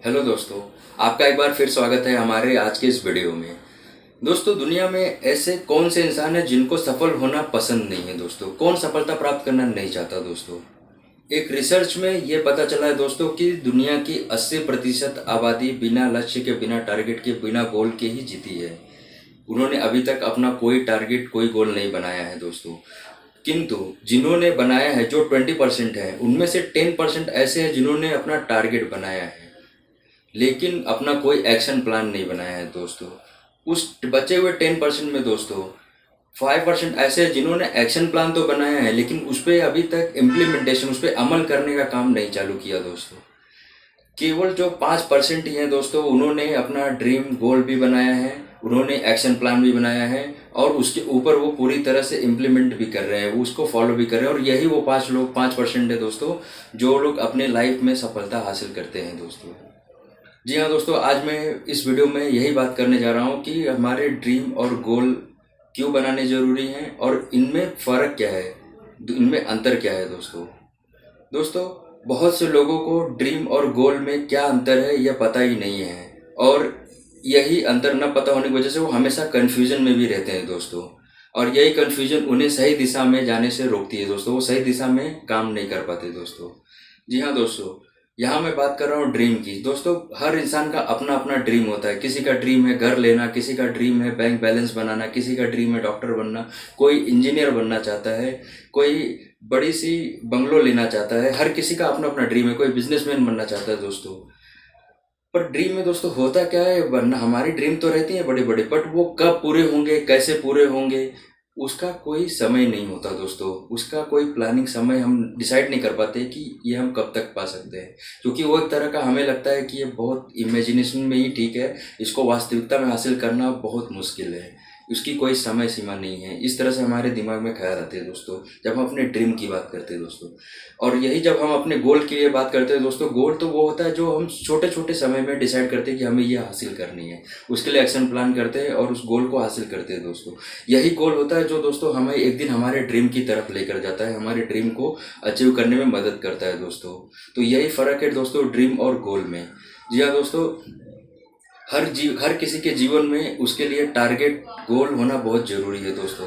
Hello दोस्तों, आपका एक बार फिर स्वागत है हमारे आज के इस वीडियो में। दोस्तों, दुनिया में ऐसे कौन से इंसान हैं जिनको सफल होना पसंद नहीं है दोस्तों? कौन सफलता प्राप्त करना नहीं चाहता दोस्तों? एक रिसर्च में ये पता चला है दोस्तों कि दुनिया की 80% आबादी बिना लक्ष्य के, बिना टारगेट के, बिना गोल के ही जीती है। उन्होंने अभी तक अपना कोई टारगेट, कोई गोल नहीं बनाया है दोस्तों। किंतु जिन्होंने बनाया है, जो 20% है, उनमें से 10% ऐसे हैं जिन्होंने अपना टारगेट बनाया है लेकिन अपना कोई एक्शन प्लान नहीं बनाया है दोस्तों। उस बचे हुए 10% में दोस्तों 5% ऐसे हैं जिन्होंने एक्शन प्लान तो बनाया है लेकिन उस पर अभी तक इम्प्लीमेंटेशन, उस पर अमल करने का काम नहीं चालू किया दोस्तों। केवल जो 5% ही हैं दोस्तों, उन्होंने अपना ड्रीम गोल भी बनाया है, उन्होंने एक्शन प्लान भी बनाया है और उसके ऊपर वो पूरी तरह से इम्प्लीमेंट भी कर रहे हैं, वो उसको फॉलो भी कर रहे हैं। और यही वो 5% है दोस्तों जो लोग अपने लाइफ में सफलता हासिल करते हैं दोस्तों। जी हाँ दोस्तों, आज मैं इस वीडियो में यही बात करने जा रहा हूँ कि हमारे ड्रीम और गोल क्यों बनाने ज़रूरी हैं और इनमें फ़र्क क्या है, इनमें अंतर क्या है दोस्तों। दोस्तों, बहुत से लोगों को ड्रीम और गोल में क्या अंतर है यह पता ही नहीं है और यही अंतर न पता होने की वजह से वो हमेशा कन्फ्यूज़न में भी रहते हैं दोस्तों। और यही कन्फ्यूज़न उन्हें सही दिशा में जाने से रोकती है दोस्तों, वो सही दिशा में काम नहीं कर पाते दोस्तों। जी हाँ दोस्तों, यहाँ मैं बात कर रहा हूँ ड्रीम की। दोस्तों, हर इंसान का अपना अपना ड्रीम होता है। किसी का ड्रीम है घर लेना, किसी का ड्रीम है बैंक बैलेंस बनाना, किसी का ड्रीम है डॉक्टर बनना, कोई इंजीनियर बनना चाहता है, कोई बड़ी सी बंगलो लेना चाहता है। हर किसी का अपना अपना ड्रीम है, कोई बिजनेसमैन बनना चाहता है दोस्तों। पर ड्रीम में दोस्तों होता क्या है, वरना हमारी ड्रीम तो रहती है बड़े बड़े, बट वो कब पूरे होंगे, कैसे पूरे होंगे, उसका कोई समय नहीं होता दोस्तों। उसका कोई प्लानिंग समय हम डिसाइड नहीं कर पाते कि ये हम कब तक पा सकते हैं, क्योंकि वो एक तरह का हमें लगता है कि ये बहुत इमेजिनेशन में ही ठीक है, इसको वास्तविकता में हासिल करना बहुत मुश्किल है, उसकी कोई समय सीमा नहीं है। इस तरह से हमारे दिमाग में ख्याल आते हैं दोस्तों जब हम अपने ड्रीम की बात करते हैं दोस्तों। और यही जब हम अपने गोल के लिए बात करते हैं दोस्तों, गोल तो वो होता है जो हम छोटे छोटे समय में डिसाइड करते हैं कि हमें ये हासिल करनी है, उसके लिए एक्शन प्लान करते हैं और उस गोल को हासिल करते हैं दोस्तों। यही गोल होता है जो दोस्तों हमें एक दिन हमारे ड्रीम की तरफ लेकर जाता है, हमारे ड्रीम को अचीव करने में मदद करता है दोस्तों। तो यही फ़र्क है दोस्तों ड्रीम और गोल में। जी हाँ दोस्तों, हर किसी के जीवन में उसके लिए टारगेट, गोल होना बहुत ज़रूरी है दोस्तों।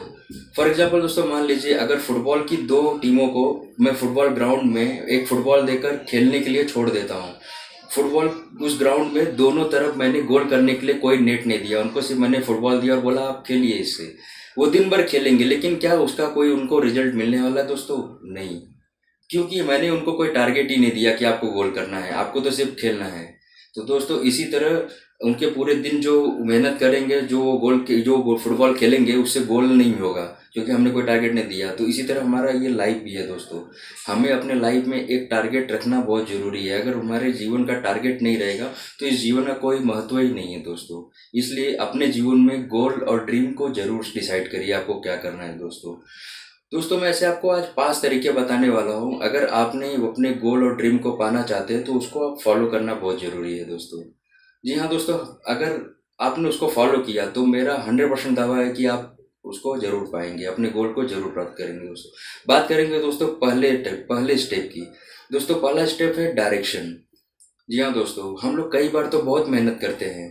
फॉर एग्जांपल दोस्तों, मान लीजिए अगर फुटबॉल की दो टीमों को मैं फुटबॉल ग्राउंड में एक फुटबॉल देकर खेलने के लिए छोड़ देता हूँ। फुटबॉल उस ग्राउंड में दोनों तरफ मैंने गोल करने के लिए कोई नेट नहीं दिया, उनको सिर्फ मैंने फुटबॉल दिया और बोला आप खेलिए इससे। वो दिन भर खेलेंगे लेकिन क्या उसका कोई उनको रिजल्ट मिलने वाला है दोस्तों? नहीं, क्योंकि मैंने उनको कोई टारगेट ही नहीं दिया कि आपको गोल करना है, आपको तो सिर्फ खेलना है। तो दोस्तों इसी तरह उनके पूरे दिन जो मेहनत करेंगे, जो फुटबॉल खेलेंगे, उससे गोल नहीं होगा क्योंकि हमने कोई टारगेट नहीं दिया। तो इसी तरह हमारा ये लाइफ भी है दोस्तों। हमें अपने लाइफ में एक टारगेट रखना बहुत ज़रूरी है। अगर हमारे जीवन का टारगेट नहीं रहेगा तो इस जीवन का कोई महत्व ही नहीं है दोस्तों। इसलिए अपने जीवन में गोल और ड्रीम को ज़रूर डिसाइड करिए आपको क्या करना है दोस्तों। दोस्तों, मैं ऐसे आपको आज 5 तरीके बताने वाला हूँ। अगर आपने अपने गोल और ड्रीम को पाना चाहते हैं तो उसको आप फॉलो करना बहुत ज़रूरी है दोस्तों। जी हाँ दोस्तों, अगर आपने उसको फॉलो किया तो मेरा 100% दावा है कि आप उसको ज़रूर पाएंगे, अपने गोल को ज़रूर प्राप्त करेंगे दोस्तों। बात करेंगे दोस्तों पहले स्टेप की। दोस्तों, पहला स्टेप है डायरेक्शन। जी हाँ दोस्तों, हम लोग कई बार तो बहुत मेहनत करते हैं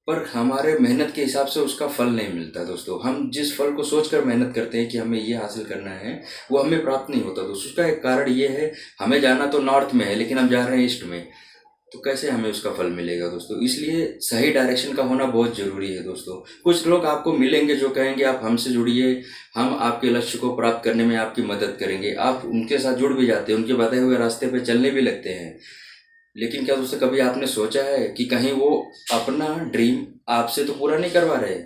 पर हमारे मेहनत के हिसाब से उसका फल नहीं मिलता दोस्तों। हम जिस फल को सोचकर मेहनत करते हैं कि हमें ये हासिल करना है, वो हमें प्राप्त नहीं होता दोस्तों। उसका एक कारण ये है, हमें जाना तो नॉर्थ में है लेकिन हम जा रहे हैं ईस्ट में, तो कैसे हमें उसका फल मिलेगा दोस्तों। इसलिए सही डायरेक्शन का होना बहुत ज़रूरी है दोस्तों। कुछ लोग आपको मिलेंगे जो कहेंगे आप हमसे जुड़िए, हम आपके लक्ष्य को प्राप्त करने में आपकी मदद करेंगे। आप उनके साथ जुड़ भी जाते हैं, उनके बताए हुए रास्ते पे चलने भी लगते हैं। लेकिन क्या दोस्तों कभी आपने सोचा है कि कहीं वो अपना ड्रीम आपसे तो पूरा नहीं करवा रहे?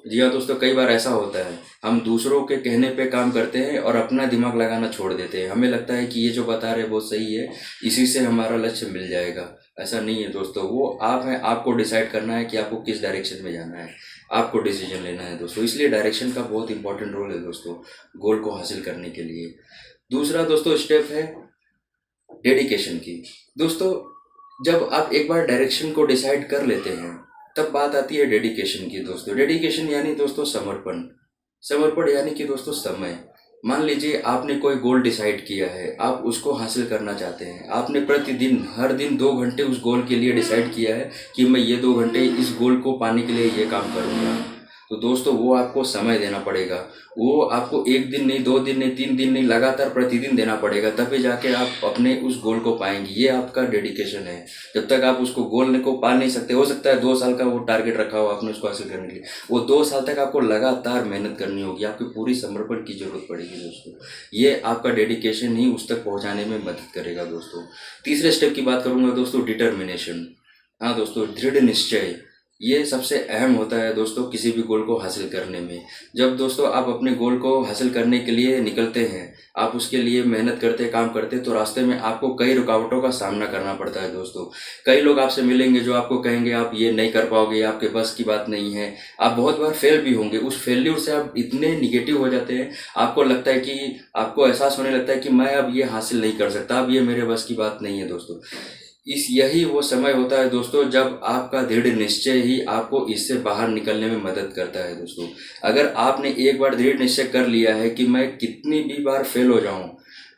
जी हाँ दोस्तों, कई बार ऐसा होता है, हम दूसरों के कहने पे काम करते हैं और अपना दिमाग लगाना छोड़ देते हैं। हमें लगता है कि ये जो बता रहे हैं वो सही है, इसी से हमारा लक्ष्य मिल जाएगा। ऐसा नहीं है दोस्तों, वो आप हैं, आपको डिसाइड करना है कि आपको किस डायरेक्शन में जाना है, आपको डिसीजन लेना है दोस्तों। इसलिए डायरेक्शन का बहुत इंपॉर्टेंट रोल है दोस्तों गोल को हासिल करने के लिए। दूसरा दोस्तों स्टेप है डेडिकेशन की। दोस्तों, जब आप एक बार डायरेक्शन को डिसाइड कर लेते हैं तब बात आती है डेडिकेशन की दोस्तों। डेडिकेशन यानी दोस्तों समर्पण। समर्पण यानी कि दोस्तों समय। मान लीजिए आपने कोई गोल डिसाइड किया है, आप उसको हासिल करना चाहते हैं। आपने प्रतिदिन हर दिन 2 घंटे उस गोल के लिए डिसाइड किया है कि मैं ये 2 घंटे इस गोल को पाने के लिए ये काम करूँगा। तो दोस्तों वो आपको समय देना पड़ेगा। वो आपको 1 दिन नहीं, 2 दिन नहीं, 3 दिन नहीं, लगातार प्रतिदिन देना पड़ेगा, तभी जाके आप अपने उस गोल को पाएँगे। ये आपका डेडिकेशन है। जब तक आप उसको गोल को पा नहीं सकते, हो सकता है 2 साल का वो टारगेट रखा हो आपने उसको हासिल करने के लिए, वो 2 साल तक आपको लगातार मेहनत करनी होगी, आपकी पूरी समर्पण की ज़रूरत पड़ेगी दोस्तों। ये आपका डेडिकेशन ही उस तक पहुँचाने में मदद करेगा दोस्तों। तीसरे स्टेप की बात करूँगा दोस्तों, डिटर्मिनेशन। हाँ दोस्तों, दृढ़ निश्चय। ये सबसे अहम होता है दोस्तों किसी भी गोल को हासिल करने में। जब दोस्तों आप अपने गोल को हासिल करने के लिए निकलते हैं, आप उसके लिए मेहनत करते, काम करते, तो रास्ते में आपको कई रुकावटों का सामना करना पड़ता है दोस्तों। कई लोग आपसे मिलेंगे जो आपको कहेंगे आप ये नहीं कर पाओगे, आपके बस की बात नहीं है। आप बहुत बार फेल भी होंगे। उस फेल्यूर से आप इतने निगेटिव हो जाते हैं, आपको लगता है कि आपको एहसास होने लगता है कि मैं अब ये हासिल नहीं कर सकता, अब ये मेरे बस की बात नहीं है दोस्तों। यही वो समय होता है दोस्तों जब आपका दृढ़ निश्चय ही आपको इससे बाहर निकलने में मदद करता है दोस्तों। अगर आपने एक बार दृढ़ निश्चय कर लिया है कि मैं कितनी भी बार फेल हो जाऊं,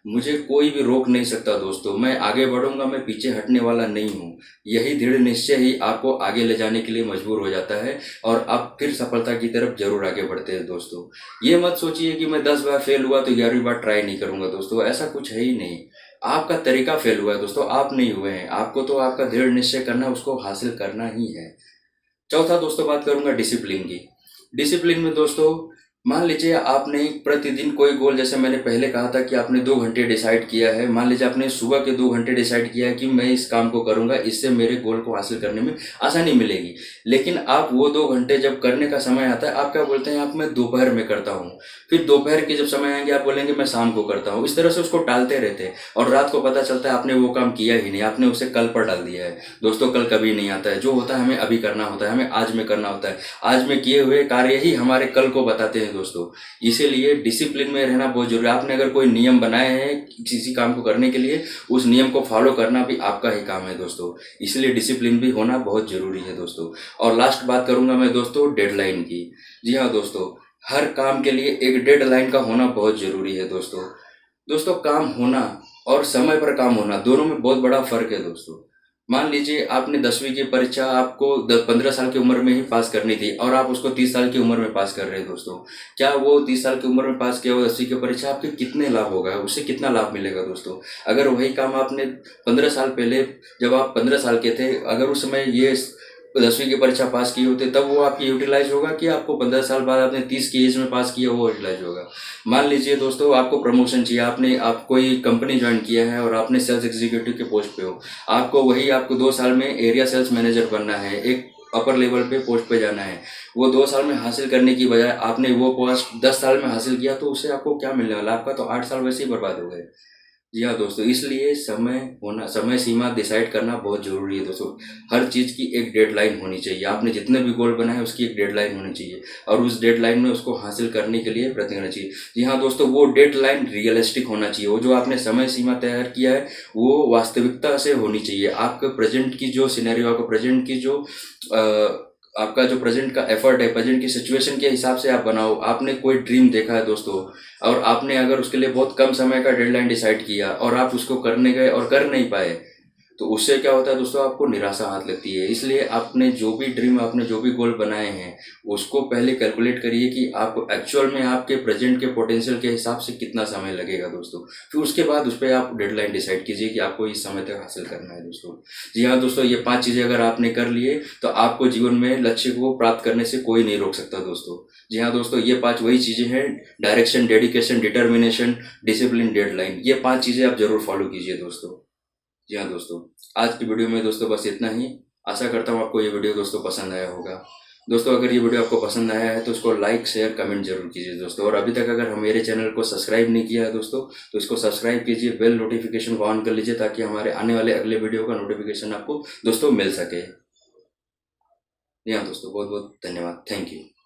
मुझे कोई भी रोक नहीं सकता दोस्तों, मैं आगे बढ़ूंगा, मैं पीछे हटने वाला नहीं हूं। यही दृढ़ निश्चय ही आपको आगे ले जाने के लिए मजबूर हो जाता है और आप फिर सफलता की तरफ जरूर आगे बढ़ते हैं दोस्तों। ये मत सोचिए कि मैं 10 बार फेल हुआ तो 11वीं बार ट्राई नहीं करूंगा दोस्तों, ऐसा कुछ है ही नहीं। आपका तरीका फेल हुआ है दोस्तों, आप नहीं हुए हैं। आपको तो आपका दृढ़ निश्चय करना, उसको हासिल करना ही है। चौथा दोस्तों बात करूंगा डिसिप्लिन की। डिसिप्लिन में दोस्तों मान लीजिए आपने प्रतिदिन कोई गोल, जैसे मैंने पहले कहा था कि आपने 2 घंटे डिसाइड किया है। मान लीजिए आपने सुबह के 2 घंटे डिसाइड किया है कि मैं इस काम को करूंगा, इससे मेरे गोल को हासिल करने में आसानी मिलेगी। लेकिन आप वो 2 घंटे जब करने का समय आता है, आप क्या बोलते हैं, आप मैं दोपहर में करता हूँ। फिर दोपहर के जब समय आएंगे आप बोलेंगे मैं शाम को करता हूँ। इस तरह से उसको टालते रहते हैं और रात को पता चलता है आपने वो काम किया ही नहीं, आपने उसे कल पर डाल दिया है। दोस्तों कल कभी नहीं आता है। जो होता है हमें अभी करना होता है, हमें आज में करना होता है। आज में किए हुए कार्य ही हमारे कल को बताते हैं दोस्तों। इसीलिए डिसिप्लिन में रहना बहुत जरूरी है। आपने अगर कोई नियम बनाए हैं किसी काम को करने के लिए, उस नियम को फॉलो करना भी आपका ही काम है दोस्तों। इसलिए डिसिप्लिन भी होना बहुत जरूरी है दोस्तों। और लास्ट बात करूंगा मैं दोस्तों डेडलाइन की। जी हाँ दोस्तों, हर काम के लिए एक डेडलाइन का होना बहुत जरूरी है दोस्तों। दोस्तों काम होना और समय पर काम होना, दोनों में बहुत बड़ा फर्क है दोस्तों। मान लीजिए आपने 10वीं की परीक्षा आपको 15 साल की उम्र में ही पास करनी थी और आप उसको 30 साल की उम्र में पास कर रहे हैं दोस्तों। क्या वो 30 साल की उम्र में पास किया हुआ 10वीं की परीक्षा आपके कितने लाभ होगा, उससे कितना लाभ मिलेगा दोस्तों? अगर वही काम आपने 15 साल पहले, जब आप 15 साल के थे, अगर उस समय ये 10वीं की परीक्षा पास की होते, तब वो आपकी यूटिलाइज होगा कि आपको 15 साल बाद आपने 30 की एज में पास किया, वो यूटिलाइज होगा? मान लीजिए दोस्तों आपको प्रमोशन चाहिए, आप कोई कंपनी ज्वाइन किया है और आपने सेल्स एग्जीक्यूटिव के पोस्ट पे हो। आपको 2 साल में एरिया सेल्स मैनेजर बनना है, एक अपर लेवल पे पोस्ट पे जाना है। वो 2 साल में हासिल करने की बजाय आपने वो पोस्ट 10 साल में हासिल किया, तो उससे आपको क्या मिलने वाला? आपका तो 8 साल वैसे ही बर्बाद हो गए। जी हाँ दोस्तों, इसलिए समय सीमा डिसाइड करना बहुत जरूरी है दोस्तों। हर चीज़ की एक डेडलाइन होनी चाहिए। आपने जितने भी गोल बनाए उसकी एक डेडलाइन होनी चाहिए और उस डेडलाइन में उसको हासिल करने के लिए प्रयत्न करना चाहिए। जी हाँ दोस्तों, वो डेडलाइन रियलिस्टिक होना चाहिए। वो जो आपने समय सीमा तैयार किया है वो वास्तविकता से होनी चाहिए। आपके प्रेजेंट की जो सिनेरियो, आपका प्रेजेंट की जो आपका जो प्रेजेंट का एफर्ट है, प्रेजेंट की सिचुएशन के हिसाब से आप बनाओ। आपने कोई ड्रीम देखा है दोस्तों और आपने अगर उसके लिए बहुत कम समय का डेडलाइन डिसाइड किया और आप उसको करने गए और कर नहीं पाए, तो उससे क्या होता है दोस्तों, आपको निराशा हाथ लगती है। इसलिए आपने जो भी ड्रीम, आपने जो भी गोल बनाए हैं, उसको पहले कैलकुलेट करिए कि आप एक्चुअल में आपके प्रेजेंट के पोटेंशियल के हिसाब से कितना समय लगेगा दोस्तों। फिर उसके बाद उस पर आप डेडलाइन डिसाइड कीजिए कि आपको इस समय तक हासिल करना है दोस्तों। जी हाँ दोस्तों, ये 5 चीज़ें अगर आपने कर लिए तो आपको जीवन में लक्ष्य को प्राप्त करने से कोई नहीं रोक सकता दोस्तों। जी हाँ दोस्तों, ये 5 वही चीज़ें हैं, direction, dedication, determination, discipline, deadline. ये 5 चीज़ें आप जरूर फॉलो कीजिए दोस्तों। जी हाँ दोस्तों, आज की वीडियो में दोस्तों बस इतना ही। आशा करता हूँ आपको ये वीडियो दोस्तों पसंद आया होगा। दोस्तों अगर ये वीडियो आपको पसंद आया है तो इसको लाइक, शेयर, कमेंट जरूर कीजिए दोस्तों। और अभी तक अगर मेरे चैनल को सब्सक्राइब नहीं किया है दोस्तों, तो इसको सब्सक्राइब कीजिए, बेल नोटिफिकेशन को ऑन कर लीजिए ताकि हमारे आने वाले अगले वीडियो का नोटिफिकेशन आपको दोस्तों मिल सके। जी हाँ दोस्तों, बहुत बहुत धन्यवाद। Thank you.